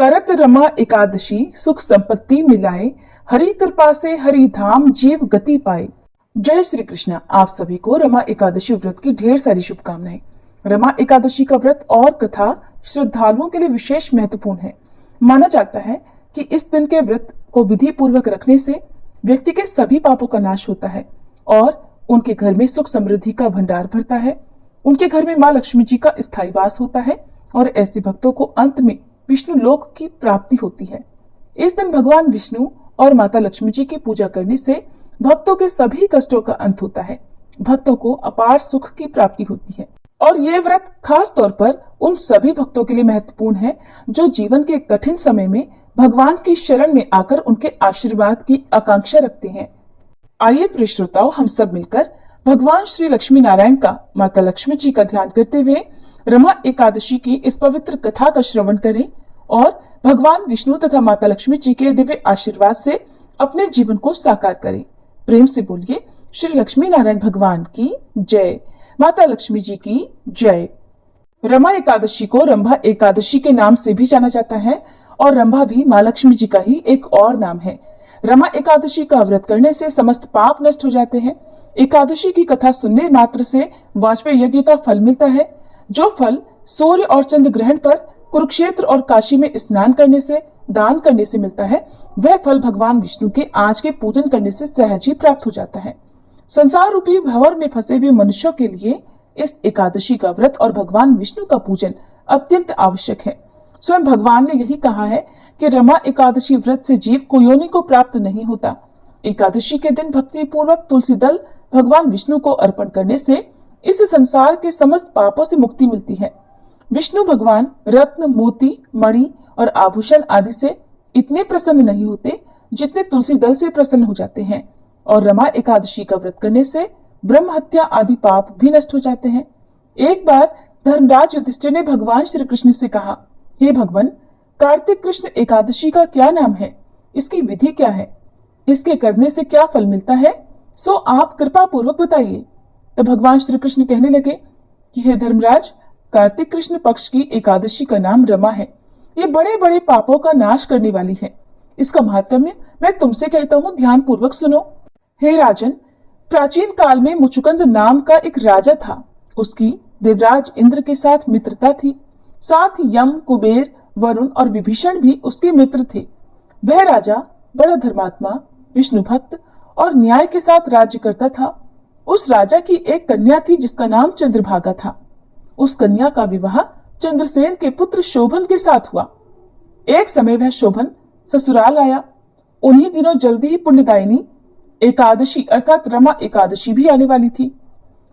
करत रमा एकादशी सुख संपत्ति मिलाए, हरि कृपा से हरि धाम जीव गति पाए। जय श्री कृष्ण। आप सभी को रमा एकादशी व्रत की ढेर सारी शुभकामनाएं। रमा एकादशी का व्रत और कथा श्रद्धालुओं के लिए विशेष महत्वपूर्ण है। माना जाता है कि इस दिन के व्रत को विधि पूर्वक रखने से व्यक्ति के सभी पापों का नाश होता है और उनके घर में सुख समृद्धि का भंडार भरता है। उनके घर में माँ लक्ष्मी जी का स्थायी वास होता है और ऐसे भक्तों को अंत में विष्णु लोक की प्राप्ति होती है। इस दिन भगवान विष्णु और माता लक्ष्मी जी की पूजा करने से भक्तों के सभी कष्टों का अंत होता है, भक्तों को अपार सुख की प्राप्ति होती है। और ये व्रत खास तौर पर उन सभी भक्तों के लिए महत्वपूर्ण है जो जीवन के कठिन समय में भगवान की शरण में आकर उनके आशीर्वाद की आकांक्षा रखते हैं। आइए प्रिय श्रोताओ, हम सब मिलकर भगवान श्री लक्ष्मी नारायण का माता लक्ष्मी जी का ध्यान करते हुए रमा एकादशी की इस पवित्र कथा का श्रवण करें और भगवान विष्णु तथा माता लक्ष्मी जी के दिव्य आशीर्वाद से अपने जीवन को साकार करें। प्रेम से बोलिए श्री लक्ष्मी नारायण भगवान की जय, माता लक्ष्मी जी की जय। रमा एकादशी को रंभा एकादशी के नाम से भी जाना जाता है और रंभा भी माँ लक्ष्मी जी का ही एक और नाम है। रमा एकादशी का व्रत करने से समस्त पाप नष्ट हो जाते हैं। एकादशी की कथा सुनने मात्र से वाजपेयी यज्ञ का फल मिलता है, जो फल सूर्य और चंद्र ग्रहण पर कुरुक्षेत्र और काशी में स्नान करने से, दान करने से मिलता है, वह फल भगवान विष्णु के आज के पूजन करने से सहज ही प्राप्त हो जाता है। संसार रूपी भंवर में फंसे हुए मनुष्यों के लिए इस एकादशी का व्रत और भगवान विष्णु का पूजन अत्यंत आवश्यक है। स्वयं भगवान ने यही कहा है कि रमा एकादशी व्रत से जीव को योनि को प्राप्त नहीं होता। एकादशी के दिन भक्ति पूर्वक तुलसी दल भगवान विष्णु को अर्पण करने से इस संसार के समस्त पापों से मुक्ति मिलती है। विष्णु भगवान रत्न, मोती, मणि और आभूषण आदि से इतने प्रसन्न नहीं होते जितने तुलसी दल से प्रसन्न हो जाते हैं और रमा एकादशी का व्रत करने से ब्रह्म हत्या आदि पाप भी नष्ट हो जाते हैं। एक बार धर्मराज युधिष्ठिर ने भगवान श्री कृष्ण से कहा, हे भगवान, कार्तिक कृष्ण एकादशी का क्या नाम है? इसकी विधि क्या है? इसके करने से क्या फल मिलता है? सो आप कृपा पूर्वक बताइए। तो भगवान श्री कृष्ण कहने लगे कि हे धर्मराज, कार्तिक कृष्ण पक्ष की एकादशी का नाम रमा है। ये बड़े बड़े पापों का नाश करने वाली है। इसका महात्म्य मैं तुमसे कहता हूँ, ध्यान पूर्वक सुनो। हे राजन, प्राचीन काल में मुचुकुंद नाम का एक राजा था। उसकी देवराज इंद्र के साथ मित्रता थी। साथ यम, कुबेर, वरुण और विभीषण भी उसके मित्र थे। वह राजा बड़ा धर्मात्मा, विष्णु भक्त और न्याय के साथ राज्य करता था। उस राजा की एक कन्या थी जिसका नाम चंद्रभागा था। उस कन्या का विवाह चंद्रसेन के पुत्र शोभन के साथ हुआ। एक समय वह शोभन ससुराल आया। उन्हीं दिनों जल्दी ही पुण्यदायिनी एकादशी अर्थात रमा एकादशी भी आने वाली थी।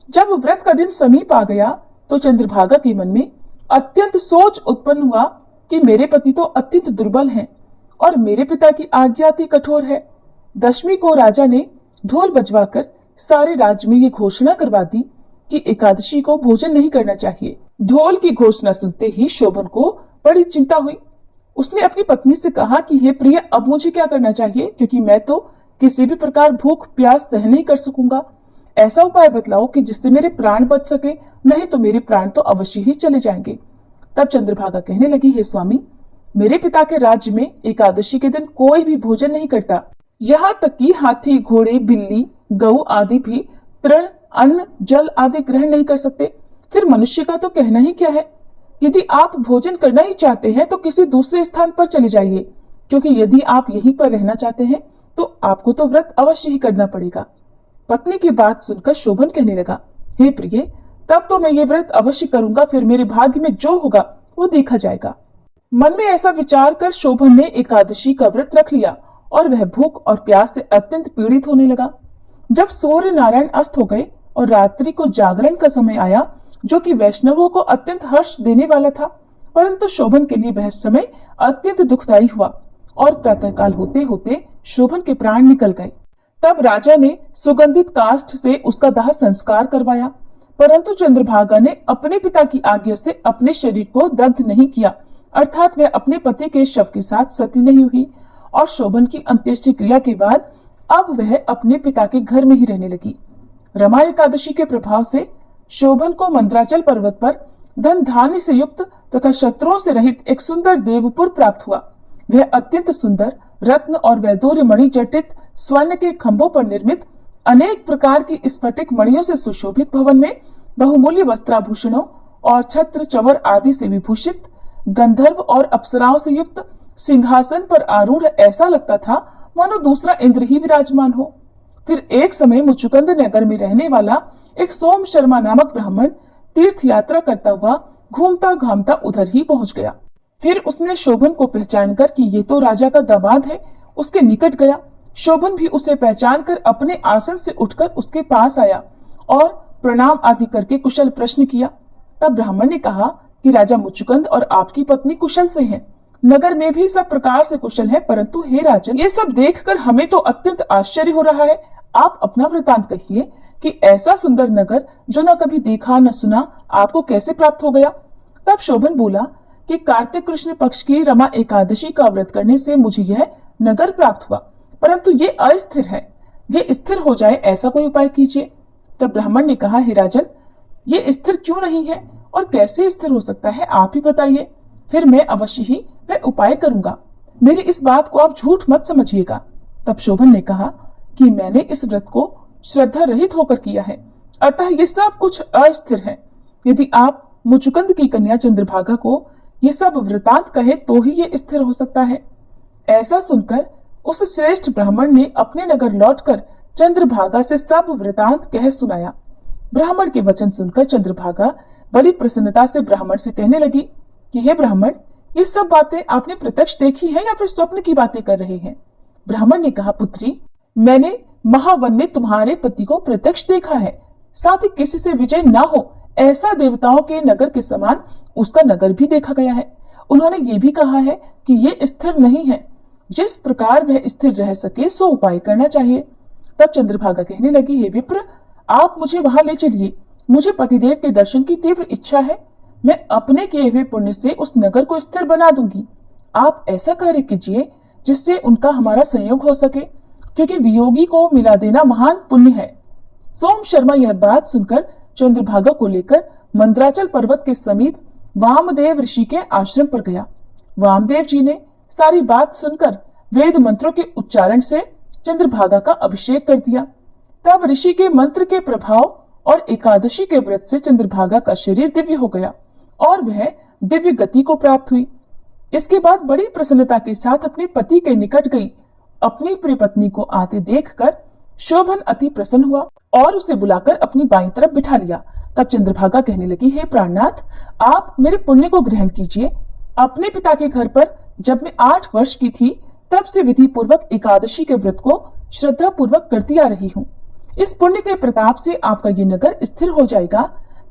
जब व्रत का दिन समीप आ गया तो चंद्रभागा के मन में अत्यंत सोच उत्पन्न हुआ कि मेरे पति तो अत्यंत दुर्बल हैं और मेरे पिता की आज्ञा अति कठोर है। दशमी को राजा ने ढोल बजवाकर सारे राज्य में ये घोषणा करवा दी कि एकादशी को भोजन नहीं करना चाहिए। ढोल की घोषणा सुनते ही शोभन को बड़ी चिंता हुई। उसने अपनी पत्नी से कहा कि हे प्रिय, अब मुझे क्या करना चाहिए, क्योंकि मैं तो किसी भी प्रकार भूख प्यास सहन नहीं कर सकूंगा। ऐसा उपाय बतलाओ कि जिससे मेरे प्राण बच सके, नहीं तो मेरे प्राण तो अवश्य ही चले जाएंगे। तब चंद्रभागा कहने लगी, हे स्वामी, मेरे पिता के राज्य में एकादशी के दिन कोई भी भोजन नहीं करता। यहाँ तक कि हाथी, घोड़े, बिल्ली, गऊ आदि भी तृण, अन्न, जल आदि ग्रहण नहीं कर सकते। फिर मनुष्य का तो कहना ही क्या है। यदि आप भोजन करना ही चाहते हैं तो किसी दूसरे स्थान पर चले जाइए, क्योंकि यदि आप यहीं पर रहना चाहते हैं तो आपको तो व्रत अवश्य ही करना पड़ेगा। पत्नी की बात सुनकर शोभन कहने लगा, हे प्रिय, तब तो मैं ये व्रत अवश्य करूंगा, फिर मेरे भाग्य में जो होगा वो देखा जाएगा। मन में ऐसा विचार कर शोभन ने एकादशी का व्रत रख लिया और वह भूख और प्यास से अत्यंत पीड़ित होने लगा। जब सूर्य नारायण अस्त हो गए और रात्रि को जागरण का समय आया, जो कि वैष्णवों को अत्यंत हर्ष देने वाला था, परंतु शोभन के लिए वह समय अत्यंत दुखदायी हुआ और प्रातःकाल होते होते शोभन के प्राण निकल गए। तब राजा ने सुगंधित काष्ठ से उसका दाह संस्कार करवाया, परंतु चंद्रभागा ने अपने पिता की आज्ञा से अपने शरीर को दग्ध नहीं किया, अर्थात वह अपने पति के शव के साथ सती नहीं हुई और शोभन की अंत्येष्टि क्रिया के बाद अब वह अपने पिता के घर में ही रहने लगी। रमा एकादशी के प्रभाव से शोभन को मंद्राचल पर्वत पर धन धान्य से युक्त तथा शत्रुओं से रहित एक सुंदर देवपुर प्राप्त हुआ। वह अत्यंत सुंदर रत्न और वैदूर्य मणि जटित स्वर्ण के खंभों पर निर्मित अनेक प्रकार की स्फटिक मणियों से सुशोभित भवन में बहुमूल्य वस्त्राभूषणों और छत्र चवर आदि से विभूषित गंधर्व और अप्सराओं से युक्त सिंहासन पर आरूढ़ ऐसा लगता था मानो दूसरा इंद्र ही विराजमान हो। फिर एक समय मुचुकुंद नगर में रहने वाला एक सोम शर्मा नामक ब्राह्मण तीर्थ यात्रा करता हुआ घूमता घामता उधर ही पहुंच गया। फिर उसने शोभन को पहचान कर कि ये तो राजा का दामाद है, उसके निकट गया। शोभन भी उसे पहचान कर अपने आसन से उठकर उसके पास आया और प्रणाम आदि करके कुशल प्रश्न किया। तब ब्राह्मण ने कहा कि राजा मुचुकुंद और आपकी पत्नी कुशल से हैं। नगर में भी सब प्रकार से कुशल है, परंतु हे राजन, ये सब देखकर हमें तो अत्यंत आश्चर्य हो रहा है। आप अपना वृतांत कहिए कि ऐसा सुंदर नगर जो न कभी देखा न सुना आपको कैसे प्राप्त हो गया। तब शोभन बोला कि कार्तिक कृष्ण पक्ष की रमा एकादशी का व्रत करने से मुझे यह नगर प्राप्त हुआ, परंतु ये अस्थिर है। ये स्थिर हो जाए ऐसा कोई उपाय कीजिए। तब ब्राह्मण ने कहा, हे राजन, ये स्थिर क्यों नहीं है और कैसे स्थिर हो सकता है, आप ही बताइए, फिर मैं अवश्य ही वह उपाय करूंगा। मेरी इस बात को आप झूठ मत समझिएगा। तब शोभन ने कहा कि मैंने इस व्रत को श्रद्धा रहित होकर किया है, अतः ये सब कुछ अस्थिर है। यदि आप मुचुकुंद की कन्या चंद्रभागा को ये सब वृतांत कहे तो ही ये स्थिर हो सकता है। ऐसा सुनकर उस श्रेष्ठ ब्राह्मण ने अपने नगर लौटकर चंद्रभागा से सब वृतांत कह सुनाया। ब्राह्मण के वचन सुनकर चंद्रभागा बड़ी प्रसन्नता से ब्राह्मण से कहने लगी कि हे ब्राह्मण, ये सब बातें आपने प्रत्यक्ष देखी है या फिर स्वप्न की बातें कर रहे हैं? ब्राह्मण ने कहा, पुत्री, मैंने महावन में तुम्हारे पति को प्रत्यक्ष देखा है, साथ ही किसी से विजय ना हो ऐसा देवताओं के नगर के समान उसका नगर भी देखा गया है। उन्होंने ये भी कहा है कि ये स्थिर नहीं है, जिस प्रकार वह स्थिर रह सके सो उपाय करना चाहिए। तब चंद्रभागा कहने लगी, हे विप्र, आप मुझे वहां ले चलिए। मुझे पतिदेव के दर्शन की तीव्र इच्छा है। मैं अपने किए हुए पुण्य से उस नगर को स्थिर बना दूंगी। आप ऐसा कार्य कीजिए जिससे उनका हमारा संयोग हो सके, क्योंकि वियोगी को मिला देना महान पुण्य है। सोम शर्मा यह बात सुनकर चंद्रभागा को लेकर मंद्राचल पर्वत के समीप वामदेव ऋषि के आश्रम पर गया। वामदेव जी ने सारी बात सुनकर वेद मंत्रों के उच्चारण से चंद्रभागा का अभिषेक कर दिया। तब ऋषि के मंत्र के प्रभाव और एकादशी के व्रत से चंद्रभागा का शरीर दिव्य हो गया और वह दिव्य गति को प्राप्त हुई। इसके बाद बड़ी प्रसन्नता के साथ अपने पति के निकट गई। अपनी प्रिय पत्नी को आते देखकर शोभन अति प्रसन्न हुआ और उसे बुलाकर अपनी बाईं तरफ बिठा लिया। तब चंद्रभागा कहने लगी, हे प्राणनाथ, आप मेरे पुण्य को ग्रहण कीजिए। अपने पिता के घर पर जब मैं 8 वर्ष की थी तब से विधि पूर्वक एकादशी के व्रत को श्रद्धा पूर्वक करती आ रही हूँ। इस पुण्य के प्रताप से आपका ये नगर स्थिर हो जाएगा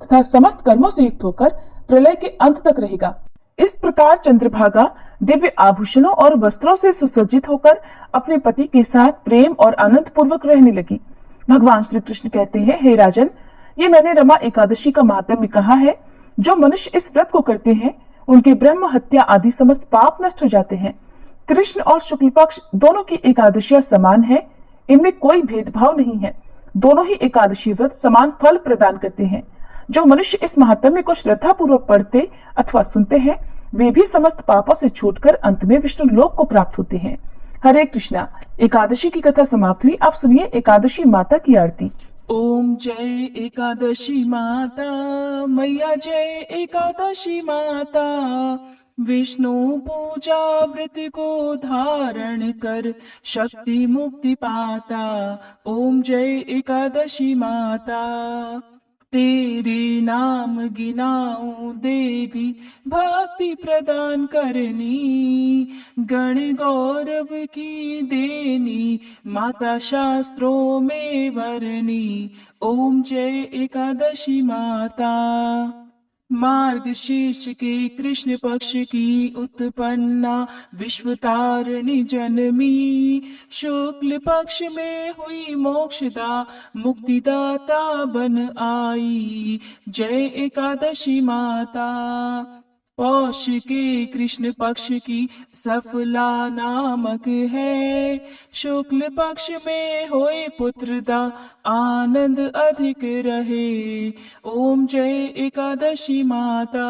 तथा समस्त कर्मों से युक्त होकर प्रलय के अंत तक रहेगा। इस प्रकार चंद्रभागा दिव्य आभूषणों और वस्त्रों से सुसज्जित होकर अपने पति के साथ प्रेम और आनंद पूर्वक रहने लगी। भगवान श्री कृष्ण कहते हैं, हे राजन, ये मैंने रमा एकादशी का महात्म्य कहा है। जो मनुष्य इस व्रत को करते हैं उनके ब्रह्म हत्या आदि समस्त पाप नष्ट हो जाते हैं। कृष्ण और शुक्ल पक्ष दोनों की एकादशियां समान है, इनमें कोई भेदभाव नहीं है। दोनों ही एकादशी व्रत समान फल प्रदान करते हैं। जो मनुष्य इस महात्म्य को श्रद्धा पूर्वक पढ़ते अथवा सुनते हैं वे भी समस्त पापों से छूटकर अंत में विष्णु लोक को प्राप्त होते हैं। हरे कृष्णा। एकादशी की कथा समाप्त हुई। आप सुनिए एकादशी माता की आरती। ओम जय एकादशी माता मैया, जय एकादशी माता। विष्णु पूजा व्रत को धारण कर शक्ति मुक्ति पाता। ओम जय एकादशी माता। तेरे नाम गिनाऊं देवी भक्ति प्रदान करनी, गण गौरव की देनी माता शास्त्रों में वरनी। ओम जय एकादशी माता। मार्गशीर्ष के कृष्ण पक्ष की उत्पन्ना विश्वतारिणी जनमी, शुक्ल पक्ष में हुई मोक्षदा मुक्तिदाता बन आई। जय एकादशी माता। पौष के कृष्ण पक्ष की सफला नामक है। शुक्ल पक्ष में होए पुत्रदा आनंद अधिक रहे। ओम जय एकादशी माता।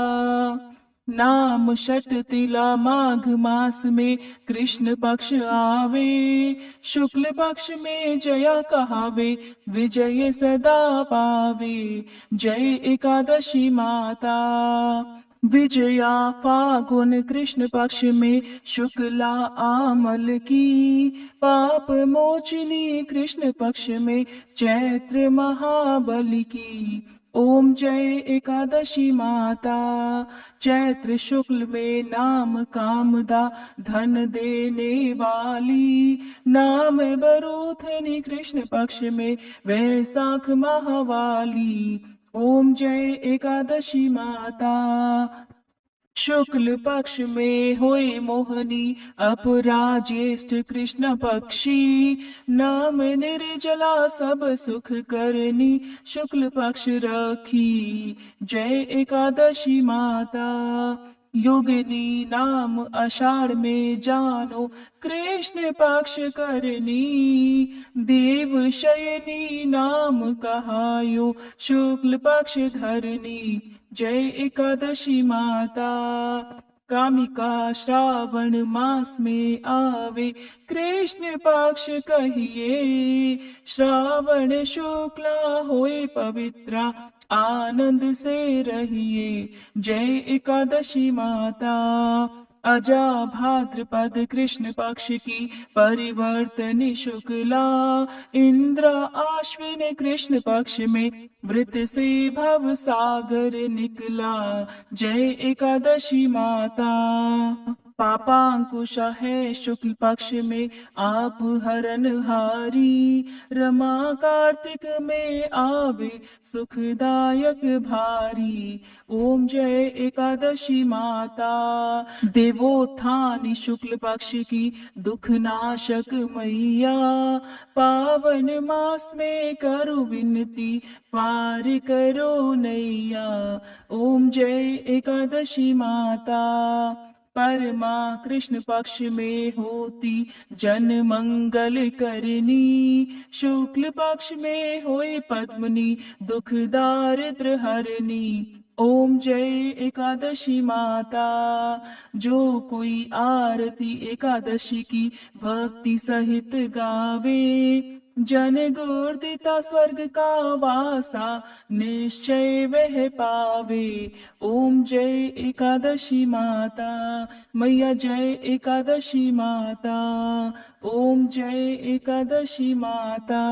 नाम षट तिला माघ मास में कृष्ण पक्ष आवे। शुक्ल पक्ष में जया कहावे, विजय सदा पावे। जय एकादशी माता। विजया फागुन कृष्ण पक्ष में शुक्ला आमल की। पाप मोचनी कृष्ण पक्ष में चैत्र महाबली की। ओम जय एकादशी माता। चैत्र शुक्ल में नाम कामदा धन देने वाली। नाम बरूथनी कृष्ण पक्ष में वैशाख महावाली। ओम जय एकादशी माता। शुक्ल पक्ष में होए मोहनी अपराजेष्ठ कृष्ण पक्षी। नाम निर्जला सब सुख करनी शुक्ल पक्ष रखी। जय एकादशी माता। योगिनी नाम आषाढ़ में जानो कृष्ण पक्ष करनी। देव शयनी नाम कहायो शुक्ल पक्ष धरनी। जय एकादशी माता। कामिका श्रावण मास में आवे कृष्ण पक्ष कहिए। श्रावण शुक्ला होए पवित्रा आनंद से रहिए। जय एकादशी माता। अजा भाद्रपद कृष्ण पक्ष की परिवर्तनी शुक्ला। इंद्र आश्विन कृष्ण पक्ष में वृत से भव सागर निकला। जय एकादशी माता। पापांकुश है शुक्ल पक्ष में आप हरन हारी। रमा कार्तिक में आवे सुखदायक भारी। ओम जय एकादशी माता। देवोत्थानी शुक्ल पक्ष की दुख नाशक मैया। पावन मास में करो विनती पार करो नैया। ओम जय एकादशी माता। परमा कृष्ण पक्ष में होती जन मंगल करनी। शुक्ल पक्ष में होए पद्मनी दुख दारिद्र हरनी। ओम जय एकादशी माता। जो कोई आरती एकादशी की भक्ति सहित गावे। जन गुर्दिता स्वर्ग का वासा निश्चय वह पावे। ओम जय एकादशी माता। मैया जय एकादशी माता। ओम जय एकादशी माता।